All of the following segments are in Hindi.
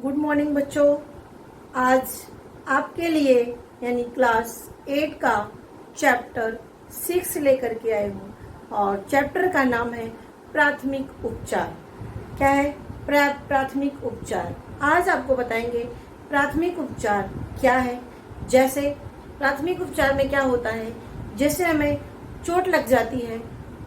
गुड मॉर्निंग बच्चों। आज आपके लिए यानी क्लास 8 का चैप्टर 6 लेकर के आई हूँ और चैप्टर का नाम है प्राथमिक उपचार। क्या है प्राथमिक उपचार? आज आपको बताएंगे प्राथमिक उपचार क्या है। जैसे प्राथमिक उपचार में क्या होता है, जैसे हमें चोट लग जाती है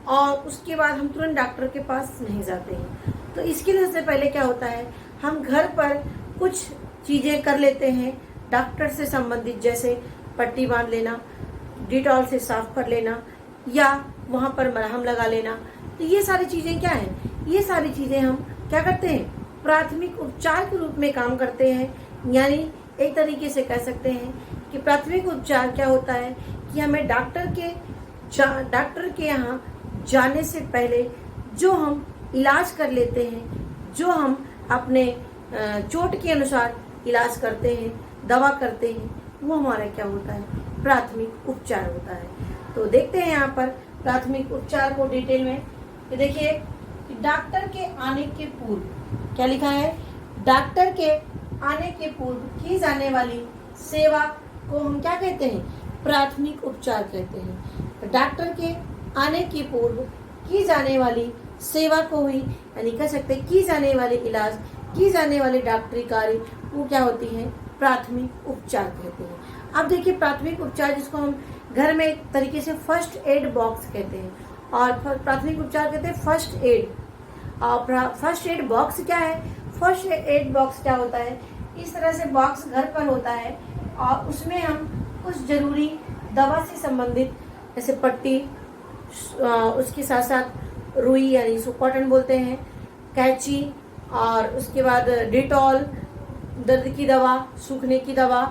और उसके बाद हम तुरंत डॉक्टर के पास नहीं जाते हैं, तो इसके लिए सबसे पहले क्या होता है, हम घर पर कुछ चीजें कर लेते हैं डॉक्टर से संबंधित, जैसे पट्टी बांध लेना, डिटॉल से साफ कर लेना या वहां पर मरहम लगा लेना। तो ये सारी चीजें क्या है, ये सारी चीजें हम क्या करते हैं, प्राथमिक उपचार के रूप में काम करते हैं। यानी एक तरीके से कह सकते हैं कि प्राथमिक उपचार क्या होता है कि हमें डॉक्टर के यहाँ जाने से पहले जो हम इलाज कर लेते हैं, जो हम अपने चोट के अनुसार इलाज करते हैं, दवा करते हैं, वो हमारा क्या होता है, प्राथमिक उपचार होता है। तो देखते हैं यहाँ पर प्राथमिक उपचार को डिटेल में। तो देखिए कि डॉक्टर के आने के पूर्व क्या लिखा है, डॉक्टर के आने के पूर्व की जाने वाली सेवा को हम क्या कहते हैं, प्राथमिक उपचार कहते हैं। डॉक्टर के आने के पूर्व की जाने वाली सेवा को ही यानी कह सकते हैं की जाने वाले इलाज, की जाने वाले डॉक्टरी कार्य, वो क्या होती है, प्राथमिक उपचार कहते हैं। अब देखिए प्राथमिक उपचार जिसको हम घर में एक तरीके से फर्स्ट एड बॉक्स कहते हैं, और प्राथमिक उपचार कहते हैं फर्स्ट एड। और फर्स्ट एड बॉक्स क्या है, फर्स्ट एड बॉक्स क्या होता है, इस तरह से बॉक्स घर पर होता है और उसमें हम कुछ जरूरी दवा से संबंधित जैसे पट्टी, उसके साथ साथ रुई यानी इसको कॉटन बोलते हैं, कैंची, और उसके बाद डिटॉल, दर्द की दवा, सूखने की दवा,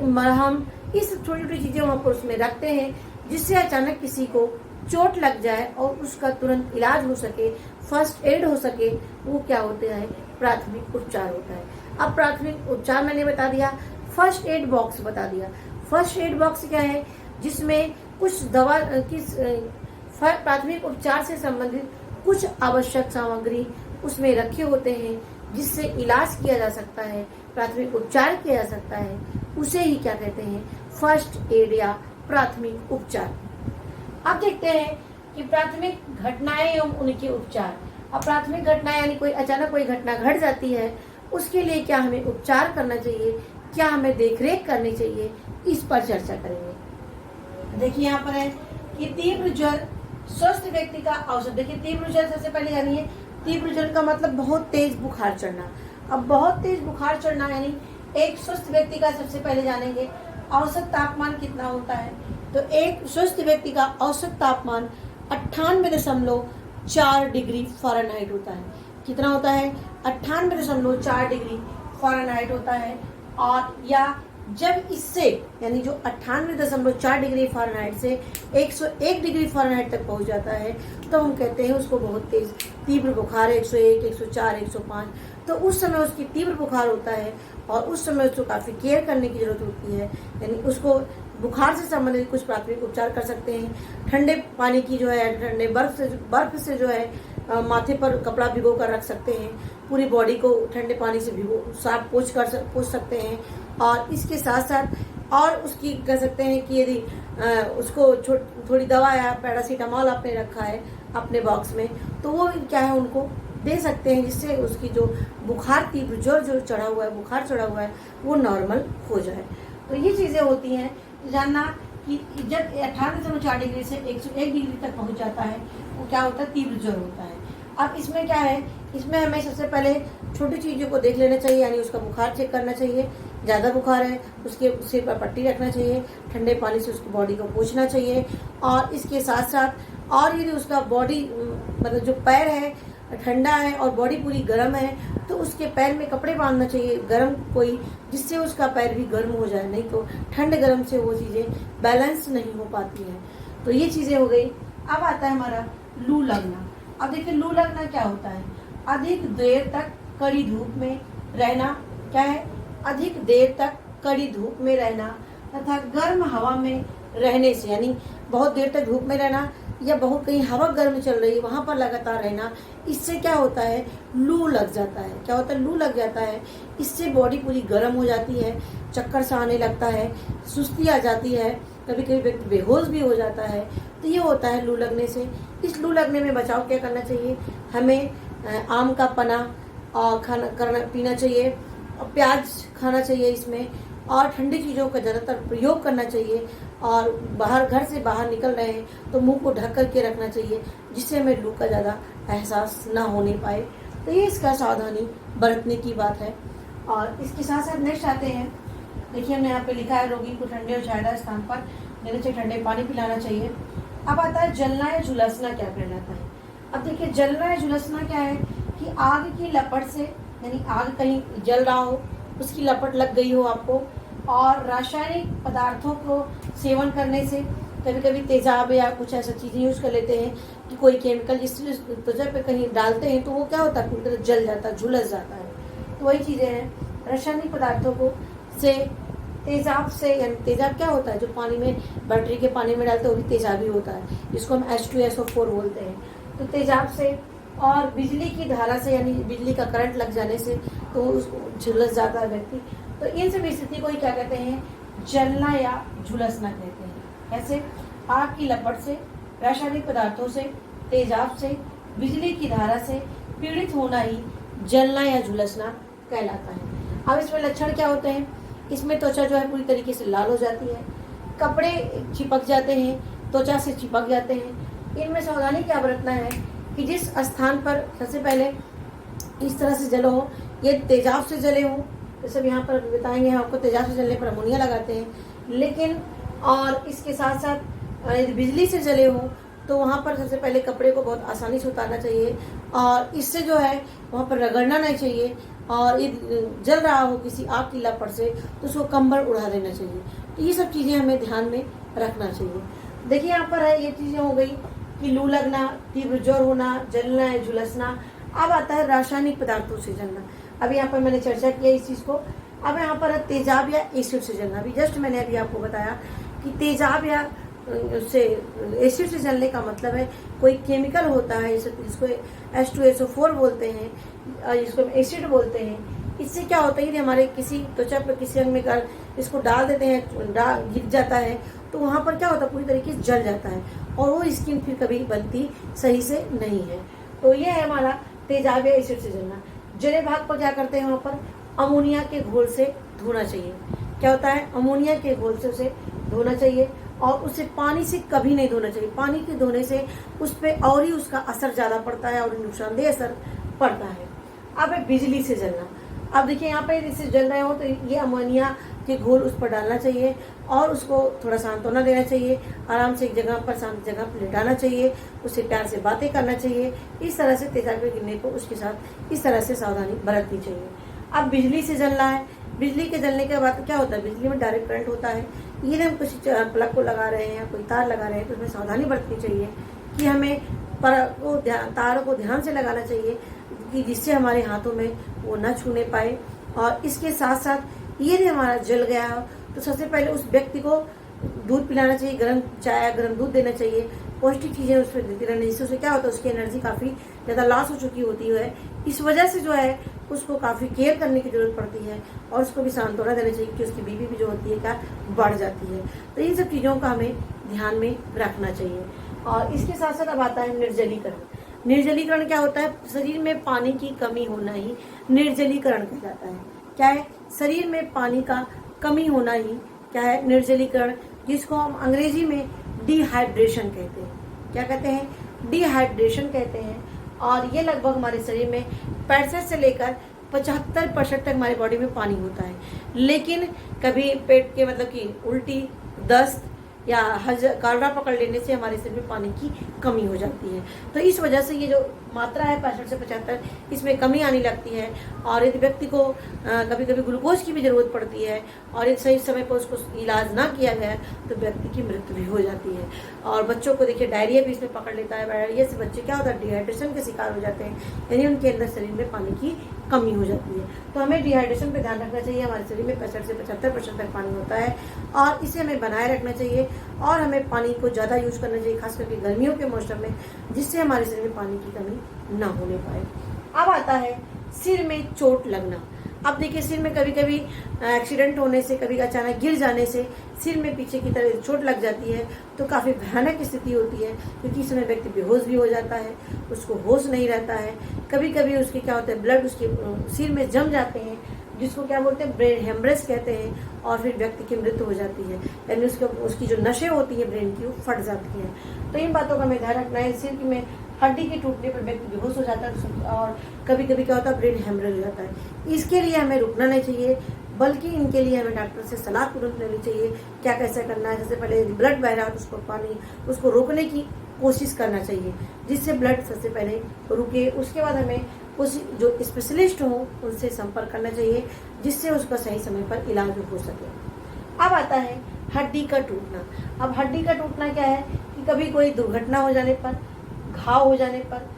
मरहम, इस छोटी छोटी चीजें वहां पर उसमें रखते हैं, जिससे अचानक किसी को चोट लग जाए और उसका तुरंत इलाज हो सके, फर्स्ट एड हो सके, वो क्या होता है, प्राथमिक उपचार होता है। अब प्राथमिक उपचार मैंने बता दिया, फर्स्ट एड बॉक्स बता दिया। फर्स्ट एड बॉक्स क्या है, जिसमें कुछ दवा प्राथमिक उपचार से संबंधित कुछ आवश्यक सामग्री उसमें रखे होते हैं, जिससे इलाज किया जा सकता है, प्राथमिक उपचार किया जा सकता है, उसे ही क्या कहते हैं, फर्स्ट एड या प्राथमिक उपचार। अब देखते हैं कि प्राथमिक घटनाएं एवं उनके उपचार। अब प्राथमिक घटनाएं यानी कोई अचानक कोई घटना घट जाती है, उसके लिए क्या हमें उपचार करना चाहिए, क्या हमें देखरेख करनी चाहिए, इस पर चर्चा करेंगे। देखिए यहाँ पर है कि तीव्र ज्वर स्वस्थ व्यक्ति का औसत। देखिए तीव्र ज्वर सबसे पहले जानिए, तीव्र ज्वर का मतलब बहुत तेज बुखार चढ़ना। अब बहुत तेज बुखार चढ़ना यानी एक स्वस्थ व्यक्ति का सबसे पहले जानेंगे औसत तापमान कितना होता है। तो एक स्वस्थ व्यक्ति का औसत तापमान 98.4 डिग्री फ़ारेनहाइट होता है। कितना होता है, 98.4 डिग्री फ़ारेनहाइट होता है। और या जब इससे यानी जो 98.4 डिग्री फ़ारेनहाइट से 101 डिग्री फ़ारेनहाइट तक पहुंच जाता है, तो हम कहते हैं उसको बहुत तेज तीव्र बुखार है, 101, 104, 105। तो उस समय उसकी तीव्र बुखार होता है और उस समय उसको काफ़ी केयर करने की जरूरत होती है। यानी उसको बुखार से संबंधित कुछ प्राथमिक उपचार कर सकते हैं। ठंडे पानी की जो है, ठंडे बर्फ से जो है माथे पर कपड़ा भिगो कर रख सकते हैं, पूरी बॉडी को ठंडे पानी से भिगो साफ पोंछ सकते हैं। और इसके साथ साथ और उसकी कह सकते हैं कि यदि उसको थोड़ी दवा या पैरासीटामॉल आपने रखा है अपने बॉक्स में, तो वो क्या है उनको दे सकते हैं, जिससे उसकी जो बुखार तीव्र ज्वर जो चढ़ा हुआ है, बुखार चढ़ा हुआ है, वो नॉर्मल हो जाए। तो ये चीज़ें होती हैं जानना कि जब 98.4 डिग्री से 101 डिग्री तक पहुंच जाता है, वो क्या होता है, तीव्र ज्वर होता है। अब इसमें क्या है, इसमें हमें सबसे पहले छोटी चीज़ों को देख लेना चाहिए, यानी उसका बुखार चेक करना चाहिए। ज़्यादा बुखार है उसके सिर पर पट्टी रखना चाहिए, ठंडे पानी से उसकी बॉडी को पोंछना चाहिए। और इसके साथ साथ और यदि उसका बॉडी मतलब जो पैर है ठंडा है और बॉडी पूरी गर्म है, तो उसके पैर में कपड़े बांधना चाहिए गर्म कोई, जिससे उसका पैर भी गर्म हो जाए, नहीं तो ठंड गर्म से वो चीज़ें बैलेंस नहीं हो पाती हैं। तो ये चीज़ें हो गई। अब आता है हमारा लू लगना। अब देखिए लू लगना क्या होता है, अधिक देर तक कड़ी धूप में रहना। क्या है, अधिक देर तक कड़ी धूप में रहना तथा गर्म हवा में रहने से, यानी बहुत देर तक धूप में रहना, या बहुत कहीं हवा गर्म चल रही है वहाँ पर लगातार रहना, इससे क्या होता है, लू लग जाता है। क्या होता है, लू लग जाता है। इससे बॉडी पूरी गर्म हो जाती है, चक्कर सा आने लगता है, सुस्ती आ जाती है, कभी कभी व्यक्ति बेहोश भी हो जाता है। तो ये होता है लू लगने से। इस लू लगने में बचाव क्या करना चाहिए, हमें आम का पना और पीना चाहिए, और प्याज खाना चाहिए इसमें, और ठंडी चीज़ों का ज़्यादातर प्रयोग करना चाहिए। और घर से बाहर निकल रहे हैं तो मुंह को ढक करके रखना चाहिए, जिससे हमें लू का ज़्यादा एहसास ना होने पाए। तो ये इसका सावधानी बरतने की बात है। और इसके साथ साथ नेक्स्ट आते हैं, देखिए हमने यहाँ पे लिखा है रोगी को ठंडे और छायादार स्थान पर देना चाहिए, ठंडे पानी पिलाना चाहिए। अब आता है जलना या झुलसना क्या कहलाता है। अब देखिए जलना या झुलसना क्या है कि आग की लपट से, यानी आग कहीं जल रहा हो, उसकी लपट लग गई हो आपको, और रासायनिक पदार्थों को सेवन करने से, कभी कभी तेजाब या कुछ ऐसा चीज़ें यूज़ कर लेते हैं कि कोई केमिकल जिस त्वचा पे कहीं डालते हैं तो वो क्या होता है, पूरी तरह जल जाता है, झुलस जाता है। तो वही चीज़ें हैं, रासायनिक पदार्थों को से, तेजाब से, यानी तेजाब क्या होता है, जो पानी में, बैटरी के पानी में डालते हैं वो भी तेजाब ही होता है, जिसको हम H2SO4 बोलते हैं। तो तेजाब से और बिजली की धारा से, यानी बिजली का करंट लग जाने से तो झुलस जाता है व्यक्ति। तो इन सब स्थिति को ही क्या कहते हैं, जलना या झुलसना कहते हैं। कैसे, आग की लपट से, रासायनिक पदार्थों से, तेजाब से, बिजली की धारा से पीड़ित होना ही जलना या झुलसना कहलाता है। अब इसमें लक्षण क्या होते हैं, इसमें त्वचा जो है पूरी तरीके से लाल हो जाती है, कपड़े चिपक जाते हैं, त्वचा से चिपक जाते हैं। इनमें सावधानी क्या बरतना है कि जिस स्थान पर सबसे पहले इस तरह से जलो हो, ये तेजाब से जले हों, जैसे यहाँ पर बताएंगे हम आपको, तेजाब से जलने पर अमोनिया लगाते हैं, लेकिन और इसके साथ साथ यदि बिजली से जले हों तो वहाँ पर सबसे पहले कपड़े को बहुत आसानी से उतारना चाहिए, और इससे जो है वहाँ पर रगड़ना नहीं चाहिए। और ये जल रहा हो किसी आग की लपट से तो उसको कंबल उड़ा देना चाहिए। तो ये सब चीज़ें हमें ध्यान में रखना चाहिए। देखिए यहाँ पर है, ये चीज़ें हो गई कि लू लगना, तीव्र ज्वर होना, जलना या झुलसना। अब आता है रासायनिक पदार्थों से जलना। अभी यहाँ पर मैंने चर्चा किया इस चीज़ को। अब यहाँ पर है तेजाब या एसिड से जलना। अभी जस्ट मैंने अभी आपको बताया कि तेजाब या से एसिड से जलने का मतलब है कोई केमिकल होता है जिसको H2SO4 बोलते हैं, जिसको एसिड बोलते हैं। इससे क्या होता है, यदि हमारे किसी त्वचा पर किसी अंग में कर इसको डाल देते हैं, गिर जाता है तो वहाँ पर क्या होता है, पूरी तरीके से जल जाता है और वो स्किन फिर कभी बनती सही से नहीं है। तो ये है हमारा तेजाब या एसिड से जलना। जले भाग पर क्या करते हैं, वहाँ पर अमोनिया के घोल से धोना चाहिए। क्या होता है, अमोनिया के घोल से उसे धोना चाहिए, और उसे पानी से कभी नहीं धोना चाहिए। पानी के धोने से उस पर और ही उसका असर ज़्यादा पड़ता है और नुकसानदेह असर पड़ता है। अब है बिजली से जलना। अब देखिए यहाँ पे इससे जल रहे हो तो ये अमोनिया के घोल उस पर डालना चाहिए और उसको थोड़ा सांत्वना देना चाहिए, आराम से एक जगह पर, शांत जगह पर लेटाना चाहिए, उससे प्यार से बातें करना चाहिए। इस तरह से तेजाब के गिरने को उसके साथ इस तरह से सावधानी बरतनी चाहिए। अब बिजली से जलना है। बिजली के जलने के बाद क्या होता है, बिजली में डायरेक्ट करंट होता है। ये हम कुछ प्लग को लगा रहे हैं या कोई तार लगा रहे हैं तो उसमें सावधानी बरतनी चाहिए कि हमें तार को ध्यान से लगाना चाहिए कि जिससे हमारे हाथों में वो न छूने पाए। और इसके साथ साथ यदि हमारा जल गया हो तो सबसे पहले उस व्यक्ति को दूध पिलाना चाहिए, गर्म चाय, गर्म दूध देना चाहिए, पौष्टिक चीज़ें उस पर देती रहनी। जिससे क्या होता है, उसकी एनर्जी काफ़ी ज़्यादा लॉस हो चुकी होती है। इस वजह से जो है उसको काफ़ी केयर करने की जरूरत पड़ती है और उसको भी सांत्वना देना चाहिए कि उसकी बीपी भी जो होती है क्या बढ़ जाती है। तो इन सब चीज़ों का हमें ध्यान में रखना चाहिए। और इसके साथ साथ अब आता है निर्जलीकरण। निर्जलीकरण क्या होता है, शरीर में पानी की कमी होना ही निर्जलीकरण कहलाता है। क्या है, शरीर में पानी का कमी होना ही क्या है, निर्जलीकरण, जिसको हम अंग्रेजी में डिहाइड्रेशन कहते हैं। क्या कहते हैं, डिहाइड्रेशन कहते हैं। और ये लगभग हमारे शरीर में 65 से लेकर 75% तक हमारी बॉडी में पानी होता है। लेकिन कभी पेट के मतलब कि उल्टी, दस्त या कालरा पकड़ लेने से हमारे शरीर में पानी की कमी हो जाती है। तो इस वजह से ये जो मात्रा है 65 से 75, इसमें कमी आने लगती है और यदि व्यक्ति को कभी कभी ग्लूकोज की भी ज़रूरत पड़ती है और यदि सही समय पर उसको इलाज ना किया गया तो व्यक्ति की मृत्यु भी हो जाती है। और बच्चों को देखिए डायरिया भी इसमें पकड़ लेता है। डायरिया से बच्चे क्या होता है, डिहाइड्रेशन के शिकार हो जाते हैं, यानी उनके अंदर शरीर में पानी की कमी हो जाती है। तो हमें डिहाइड्रेशन पे ध्यान रखना चाहिए। हमारे शरीर में 65 से 75% तक पानी होता है और इसे हमें बनाए रखना चाहिए और हमें पानी को ज़्यादा यूज करना चाहिए, खास करके गर्मियों के मौसम में, जिससे हमारे शरीर में पानी की कमी ना होने पाए। अब आता है सिर में चोट लगना। अब देखिए सिर में कभी कभी एक्सीडेंट होने से, कभी अचानक गिर जाने से सिर में पीछे की तरफ चोट लग जाती है तो काफ़ी भयानक स्थिति होती है, क्योंकि इस समय व्यक्ति बेहोश भी हो जाता है, उसको होश नहीं रहता है। कभी कभी उसके क्या होता है, ब्लड उसके सिर में जम जाते हैं, जिसको क्या बोलते हैं, ब्रेन हेमरेज कहते हैं, और फिर व्यक्ति की मृत्यु हो जाती है, यानी उसकी जो नसें होती है ब्रेन की वो फट जाती हैं। तो इन बातों का हमें ध्यान रखना है। सिर में हड्डी के टूटने पर व्यक्ति बेहोश हो जाता है और कभी कभी क्या होता है, ब्रेन हेमरेज हो जाता है। इसके लिए हमें रुकना नहीं चाहिए, बल्कि इनके लिए हमें डॉक्टर से सलाह तुरंत लेनी चाहिए, क्या कैसे करना है। सबसे पहले ब्लड बह रहा है तो उसको रोकने की कोशिश करना चाहिए, जिससे ब्लड सबसे पहले रुके। उसके बाद हमें उस जो स्पेशलिस्ट हो उनसे संपर्क करना चाहिए, जिससे उसका सही समय पर इलाज हो सके। अब आता है हड्डी का टूटना। अब हड्डी का टूटना क्या है कि कभी कोई दुर्घटना हो जाने पर, घाव हो जाने पर,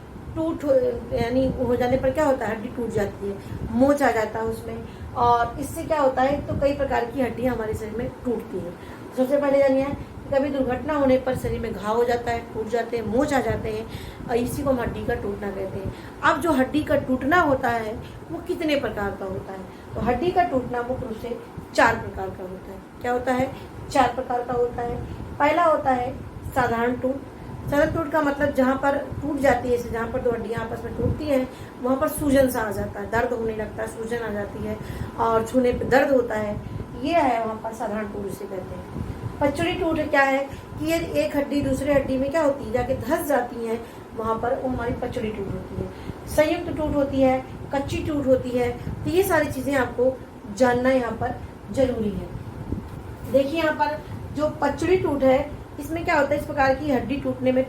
यानी हो जाने पर क्या होता है, हड्डी टूट जाती है, मोच आ जाता है उसमें, और इससे क्या होता है, तो कई प्रकार की हड्डियां हमारे शरीर में टूटती हैं। सबसे पहले जानिए, कभी दुर्घटना होने पर शरीर में घाव हो जाता है, टूट जाते हैं, मोच आ जाते हैं, और इसी को हम हड्डी का टूटना कहते हैं। अब जो हड्डी का टूटना होता है वो कितने प्रकार का होता है, तो हड्डी का टूटना मुख्य रूप से 4 प्रकार का होता है। क्या होता है, 4 प्रकार का होता है। पहला होता है साधारण टूट। साधारण टूट का मतलब जहाँ पर टूट जाती है, जहाँ पर 2 हड्डियाँ आपस में टूटती हैं वहाँ पर सूजन सा आ जाता है, दर्द होने लगता है, सूजन आ जाती है और छूने पर दर्द होता है, ये है वहाँ पर साधारण टूट जिसे कहते हैं। पचड़ी टूट क्या है कि ये एक हड्डी दूसरे हड्डी में क्या होती है, जाके धंस जाती है, वहाँ पर वो हमारी पचड़ी टूट होती है। संयुक्त टूट होती है, कच्ची टूट होती है। तो ये सारी चीजें आपको जानना यहाँ पर जरूरी है। देखिए यहाँ पर जो पचड़ी टूट है, इसमें क्या होता है, इस प्रकार की हड्डी टूटने में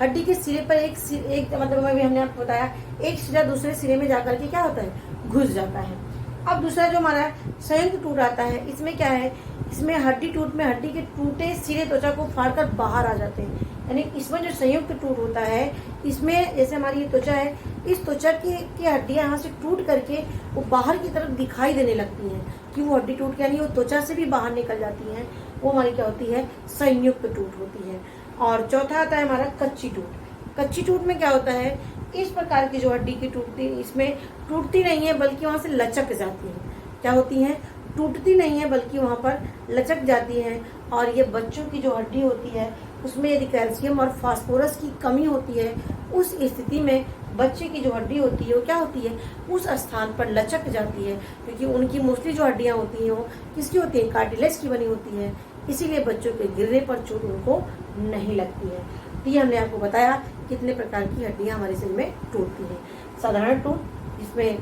हड्डी के सिरे पर एक मतलब हमने आपको बताया, एक सिरा दूसरे सिरे में जाकर के क्या होता है, घुस जाता है। अब दूसरा जो हमारा संयुक्त टूट आता है, इसमें क्या है, इसमें हड्डी टूट में हड्डी के टूटे सिरे त्वचा को फाड़कर बाहर आ जाते हैं। यानी इसमें जो संयुक्त टूट होता है, इसमें जैसे हमारी ये त्वचा है, इस त्वचा की हड्डियां यहाँ से टूट करके वो बाहर की तरफ दिखाई देने लगती हैं कि वो हड्डी टूट के, यानी वो त्वचा से भी बाहर निकल जाती हैं, वो हमारी क्या होती है, संयुक्त टूट होती है। और चौथा आता है हमारा कच्ची टूट। कच्ची टूट में क्या होता है, इस प्रकार की जो हड्डी की टूटती, इसमें टूटती नहीं है बल्कि वहाँ से लचक जाती है। क्या होती है, टूटती नहीं है बल्कि वहाँ पर लचक जाती है। और ये बच्चों की जो हड्डी होती है उसमें यदि कैल्शियम और फास्फोरस की कमी होती है, उस स्थिति में बच्चे की जो हड्डी होती है वो क्या होती है, उस स्थान पर लचक जाती है, क्योंकि उनकी मोस्टली जो हड्डियाँ होती हैं वो किसकी होती है, कार्टिलेज की बनी होती है, इसीलिए बच्चों के गिरने पर चोट उनको नहीं लगती है। तो ये हमने आपको बताया कितने प्रकार की हड्डियाँ हमारे शरीर में टूटती हैं। साधारण टूट, जिसमें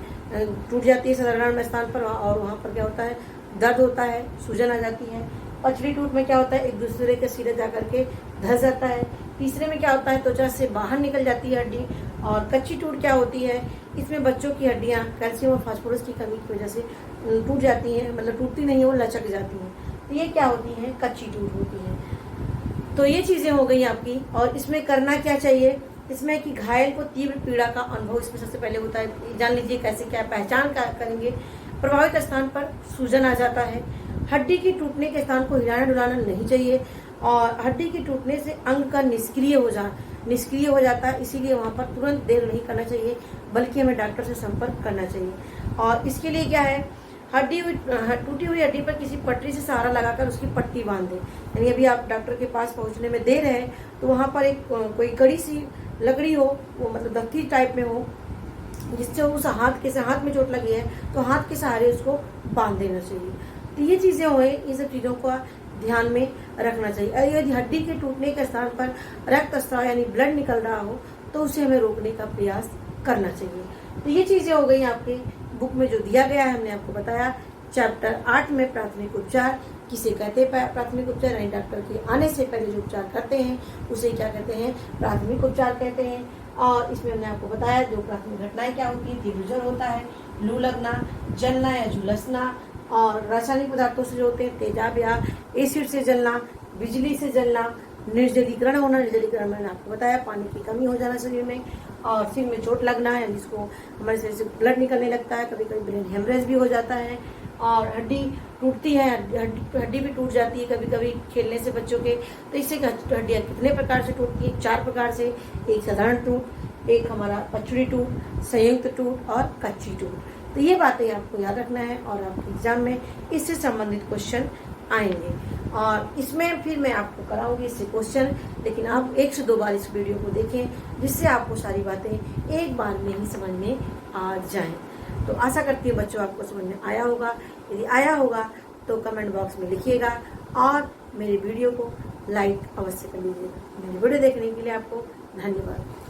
टूट जाती है साधारण स्थान पर, और वहाँ पर क्या होता है, दर्द होता है, सूजन आ जाती है। पचड़ी टूट में क्या होता है, एक दूसरे के सिरे जाकर के धंस जाता है। तीसरे में क्या होता है, त्वचा से बाहर निकल जाती है हड्डी। और कच्ची टूट क्या होती है, इसमें बच्चों की हड्डियाँ कैल्शियम और फास्फोरस की कमी की वजह से टूट जाती हैं, मतलब टूटती नहीं है, वो लचक जाती हैं। तो ये क्या होती हैं, कच्ची टूट होती है। तो ये चीज़ें हो गई आपकी। और इसमें करना क्या चाहिए, इसमें कि घायल को तीव्र पीड़ा का अनुभव इसमें सबसे पहले होता है। जान लीजिए कैसे क्या पहचान करेंगे। प्रभावित स्थान पर सूजन आ जाता है। हड्डी के टूटने के स्थान को हिलाना डुलाना नहीं चाहिए, और हड्डी के टूटने से अंग का निष्क्रिय हो जाता है, इसीलिए वहाँ पर तुरंत देर नहीं करना चाहिए, बल्कि हमें डॉक्टर से संपर्क करना चाहिए। और इसके लिए क्या है, टूटी हुई हड्डी पर किसी पटरी से सहारा लगाकर उसकी पट्टी बांध दें। यानी अभी आप डॉक्टर के पास पहुंचने में देर है तो वहाँ पर एक कोई कड़ी सी लकड़ी हो, वो मतलब दफ्ती टाइप में हो, जिससे उस हाथ में चोट लगी है तो हाथ के सहारे उसको बांध देना चाहिए। तो ये चीज़ें हुए, इन सब चीज़ों का ध्यान में रखना चाहिए। यदि हड्डी के टूटने के स्थान पर रक्त स्राव यानी ब्लड निकल रहा हो तो उसे हमें रोकने का प्रयास करना चाहिए। तो ये चीज़ें हो गई आपकी बुक में जो दिया गया है, हमने आपको बताया। चैप्टर 8 में प्राथमिक उपचार किसे कहते हैं, प्राथमिक उपचार यानी डॉक्टर के आने से पहले जो उपचार करते हैं उसे क्या कहते हैं, प्राथमिक उपचार कहते हैं। और इसमें हमने आपको बताया जो प्राथमिक घटनाएं क्या होती है। डिफ्यूजन होता है, लू लगना, जलना या झुलसना, और रासायनिक पदार्थों से जो होते हैं तेजाब या एसिड से जलना, बिजली से जलना, निर्जलीकरण होना। निर्जलीकरण मैंने आपको बताया, पानी की कमी हो जाना शरीर में, और सिर में चोट लगना है जिसको हमारे शरीर से ब्लड निकलने लगता है, कभी कभी ब्रेन हेमरेज भी हो जाता है, और हड्डी टूटती है, हड्डी भी टूट जाती है कभी कभी खेलने से बच्चों के। तो इससे हड्डियाँ कितने प्रकार से टूटती है? 4 प्रकार से। एक साधारण टूट, एक हमारा पचड़ी टूट, संयुक्त टूट और कच्ची टूट। तो ये बातें आपको याद रखना है और आपके एग्जाम में इससे संबंधित क्वेश्चन आएंगे, और इसमें फिर मैं आपको कराऊंगी इससे क्वेश्चन। लेकिन आप 1 से 2 बार इस वीडियो को देखें जिससे आपको सारी बातें एक बार में ही समझ में आ जाएं। तो आशा करती हूँ बच्चों आपको समझ में आया होगा। यदि आया होगा तो कमेंट बॉक्स में लिखिएगा, और मेरे वीडियो को लाइक अवश्य कर लीजिएगा। मेरे वीडियो देखने के लिए आपको धन्यवाद।